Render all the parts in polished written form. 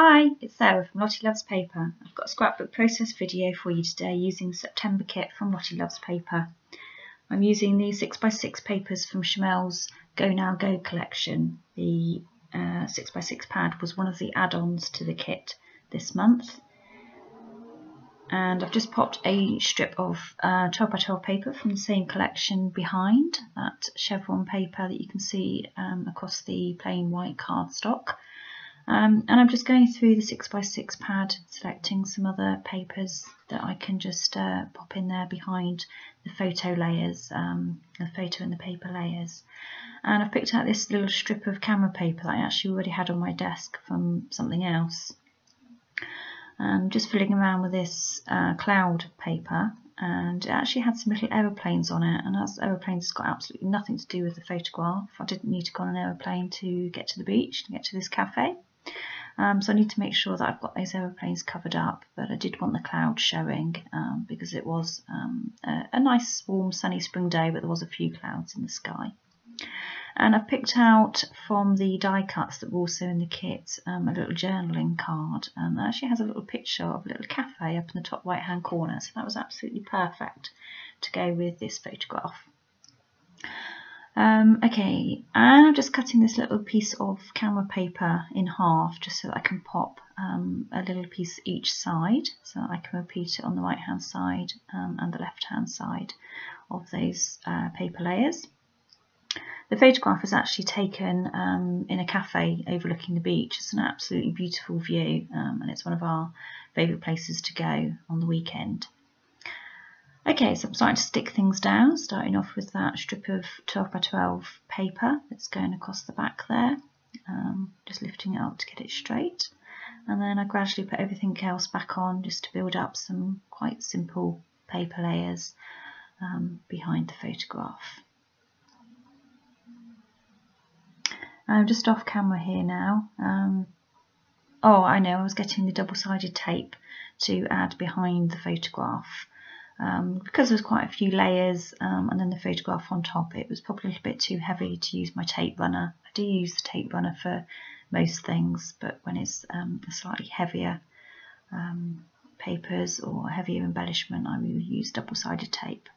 Hi, it's Sarah from Lottie Loves Paper. I've got a scrapbook process video for you today using the September kit from Lottie Loves Paper. I'm using the 6x6 papers from Chamel's Go Now Go collection. The 6x6 pad was one of the add-ons to the kit this month. And I've just popped a strip of 12x12 paper from the same collection behind, that chevron paper that you can see across the plain white cardstock. And I'm just going through the 6x6 pad, selecting some other papers that I can just pop in there behind the photo layers, the photo and the paper layers. And I've picked out this little strip of camera paper that I actually already had on my desk from something else. I'm just fiddling around with this cloud paper, and it actually had some little aeroplanes on it, and as aeroplanes has got absolutely nothing to do with the photograph. I didn't need to go on an aeroplane to get to the beach, to get to this cafe. So I need to make sure that I've got those aeroplanes covered up, but I did want the clouds showing because it was a nice warm sunny spring day, but there was a few clouds in the sky. And I've picked out from the die cuts that were also in the kit a little journaling card, and that actually has a little picture of a little cafe up in the top right hand corner, so that was absolutely perfect to go with this photograph. Okay, and I'm just cutting this little piece of camera paper in half just so that I can pop a little piece each side, so that I can repeat it on the right hand side and the left hand side of those paper layers. The photograph was actually taken in a cafe overlooking the beach. It's an absolutely beautiful view, and it's one of our favourite places to go on the weekend. Okay, so I'm starting to stick things down, starting off with that strip of 12x12 paper that's going across the back there, just lifting it up to get it straight, and then I gradually put everything else back on just to build up some quite simple paper layers behind the photograph. I'm just off camera here now. Oh, I know, I was getting the double-sided tape to add behind the photograph. Because there's quite a few layers and then the photograph on top, it was probably a little bit too heavy to use my tape runner. I do use the tape runner for most things, but when it's a slightly heavier papers or heavier embellishment, I will use double-sided tape.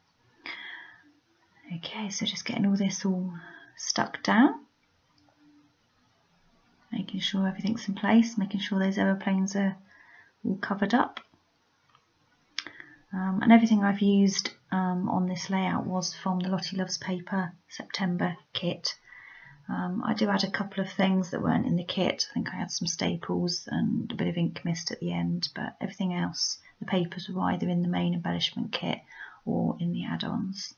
Okay, so just getting all this all stuck down, making sure everything's in place, making sure those aeroplanes are all covered up. And everything I've used on this layout was from the Lottie Loves Paper September kit. I do add a couple of things that weren't in the kit. I think I had some staples and a bit of ink mist at the end, but everything else, the papers were either in the main embellishment kit or in the add-ons.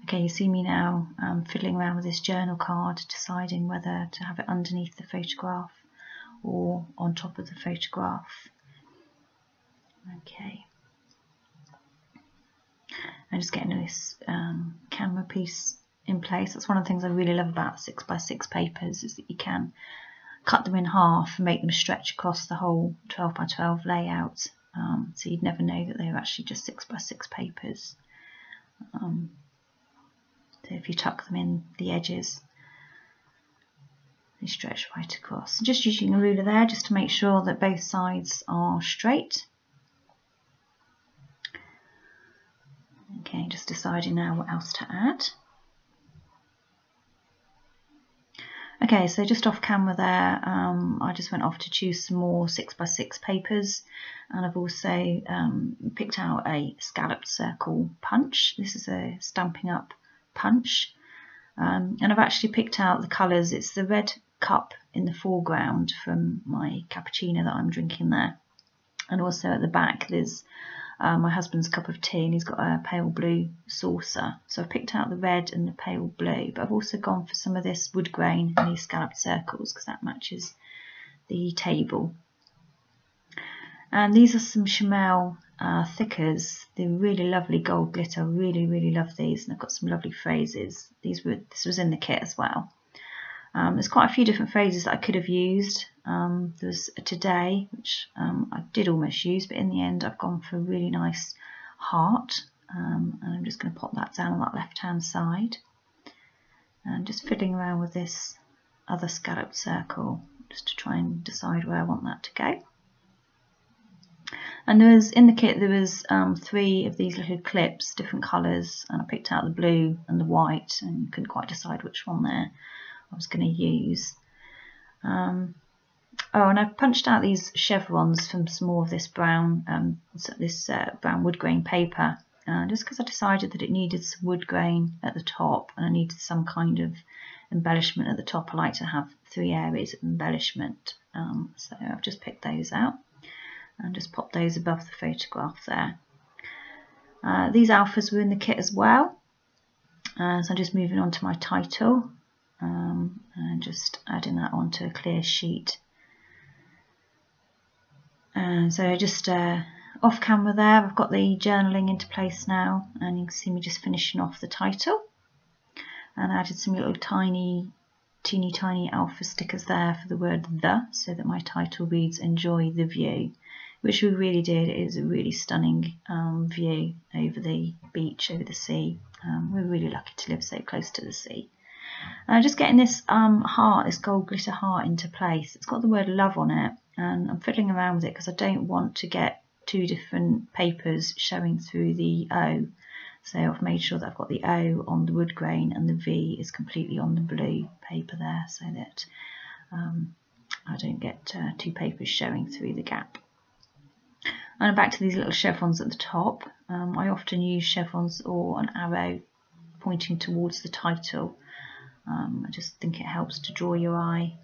Okay, you see me now fiddling around with this journal card, deciding whether to have it underneath the photograph or on top of the photograph. Okay, I'm just getting this camera piece in place. That's one of the things I really love about 6x6 papers, is that you can cut them in half and make them stretch across the whole 12x12 layout, so you'd never know that they were actually just 6x6 papers. So if you tuck them in the edges, they stretch right across. Just using a ruler there just to make sure that both sides are straight. Okay, just deciding now what else to add. Okay, so just off camera there, I just went off to choose some more 6x6 papers, and I've also picked out a scalloped circle punch. This is a Stampin' Up punch, and I've actually picked out the colours. It's the red cup in the foreground from my cappuccino that I'm drinking there, and also at the back there's my husband's cup of tea, and he's got a pale blue saucer. So I've picked out the red and the pale blue, but I've also gone for some of this wood grain and these scalloped circles because that matches the table. And these are some Chamel thickers. They're really lovely gold glitter. Really love these, and I've got some lovely phrases. This was in the kit as well. There's quite a few different phrases that I could have used. There's a today, which I did almost use, but in the end I've gone for a really nice heart, and I'm just going to pop that down on that left hand side. And just fiddling around with this other scalloped circle just to try and decide where I want that to go. And there was, in the kit, there was 3 of these little clips, different colours, and I picked out the blue and the white and couldn't quite decide which one there I was going to use. Oh, and I've punched out these chevrons from some more of this brown brown wood grain paper, just because I decided that it needed some wood grain at the top and I needed some kind of embellishment at the top. I like to have 3 areas of embellishment, so I've just picked those out and just popped those above the photograph there. These alphas were in the kit as well, so I'm just moving on to my title and just adding that onto a clear sheet. So just off camera there, I've got the journaling into place now, and you can see me just finishing off the title. And I added some little teeny tiny alpha stickers there for the word "the", so that my title reads "Enjoy the View," which we really did. It is a really stunning view over the beach, over the sea. We're really lucky to live so close to the sea. Just getting this heart, this gold glitter heart, into place. It's got the word "love" on it, and I'm fiddling around with it because I don't want to get 2 different papers showing through the O. So I've made sure that I've got the O on the wood grain and the V is completely on the blue paper there, so that I don't get 2 papers showing through the gap. And back to these little chevrons at the top. I often use chevrons or an arrow pointing towards the title. I just think it helps to draw your eye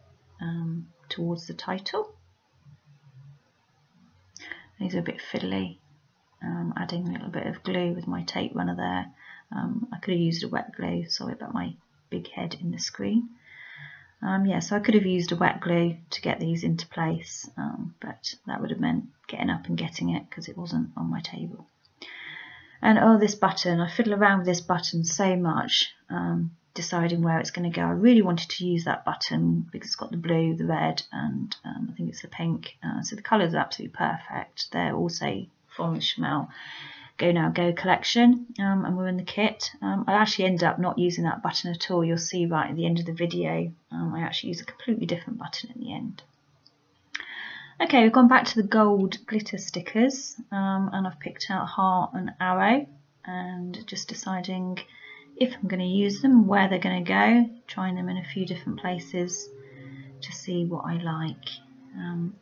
towards the title. These are a bit fiddly. Adding a little bit of glue with my tape runner there. I could have used a wet glue, sorry about my big head in the screen. Yeah, so I could have used a wet glue to get these into place, but that would have meant getting up and getting it because it wasn't on my table. And oh, this button, I fiddle around with this button so much, deciding where it's going to go. I really wanted to use that button because it's got the blue, the red, and I think it's the pink, so the colours are absolutely perfect. They're also from the Schmel Go Now Go collection, and we're in the kit. I actually ended up not using that button at all. You'll see right at the end of the video, I actually use a completely different button at the end. Okay, we've gone back to the gold glitter stickers, and I've picked out heart and arrow, and just deciding if I'm going to use them, where they're going to go, trying them in a few different places to see what I like.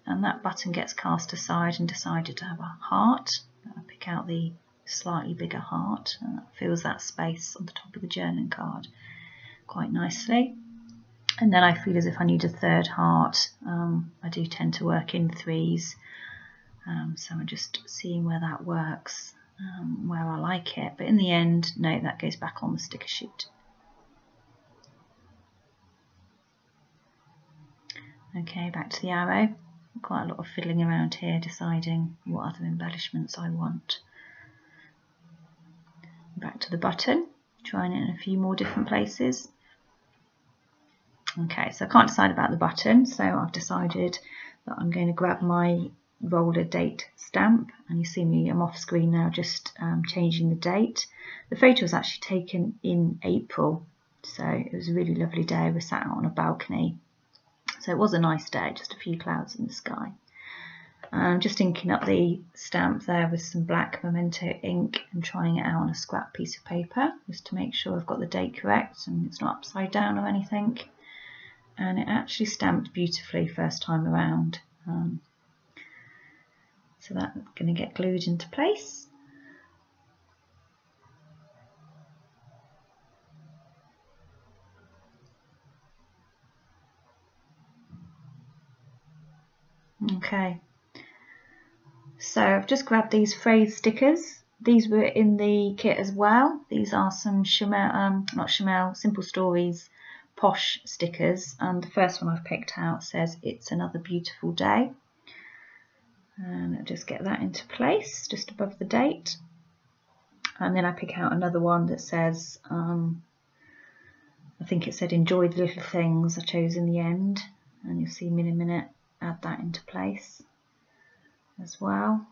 And that button gets cast aside and decided to have a heart. I pick out the slightly bigger heart, and that fills that space on the top of the journaling card quite nicely. And then I feel as if I need a 3rd heart. I do tend to work in 3s, so I'm just seeing where that works, where I like it. But in the end, no, that goes back on the sticker sheet. Okay, back to the arrow. Quite a lot of fiddling around here, deciding what other embellishments I want. Back to the button, trying it in a few more different places. Okay, so I can't decide about the button, so I've decided that I'm going to grab my roller date stamp, and you see me, I'm off screen now, just changing the date. The photo was actually taken in April, so it was a really lovely day. We sat out on a balcony. So it was a nice day, just a few clouds in the sky. Just inking up the stamp there with some black Memento ink and trying it out on a scrap piece of paper, just to make sure I've got the date correct and it's not upside down or anything. And it actually stamped beautifully first time around. So that's going to get glued into place. Okay, so I've just grabbed these phrase stickers. These were in the kit as well. These are some Simple Stories Posh stickers, and the first one I've picked out says "It's another beautiful day," and I'll just get that into place just above the date. And then I pick out another one that says, I think it said "Enjoy the little things," I chose in the end, and you'll see me in a minute add that into place as well.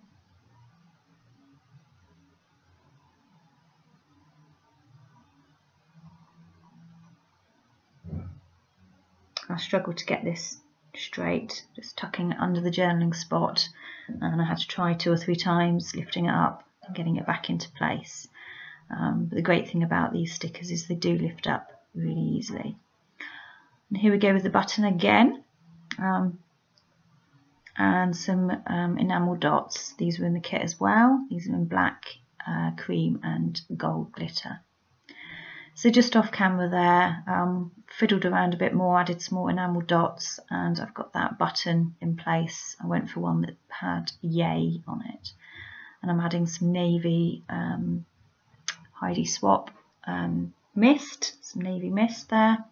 struggled to get this straight, just tucking it under the journaling spot, and I had to try 2 or 3 times lifting it up and getting it back into place. But the great thing about these stickers is they do lift up really easily. And here we go with the button again, and some enamel dots. These were in the kit as well. These are in black, cream and gold glitter. So just off camera there, fiddled around a bit more, added some more enamel dots, and I've got that button in place. I went for one that had yay on it, and I'm adding some navy Heidi Swap mist, some navy mist there,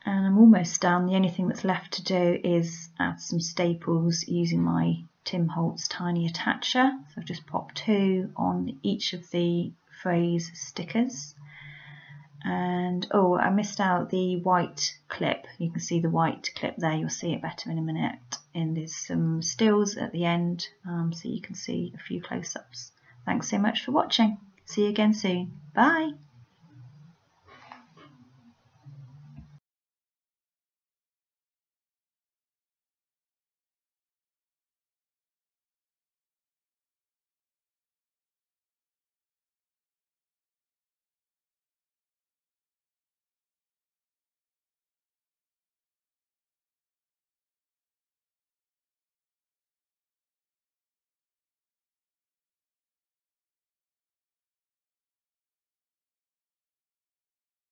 and I'm almost done. The only thing that's left to do is add some staples using my Tim Holtz tiny attacher. So I've just popped 2 on each of the phrase stickers, and oh, I missed out the white clip. You can see the white clip there, you'll see it better in a minute, and there's some stills at the end, so you can see a few close-ups. Thanks so much for watching. See you again soon. Bye.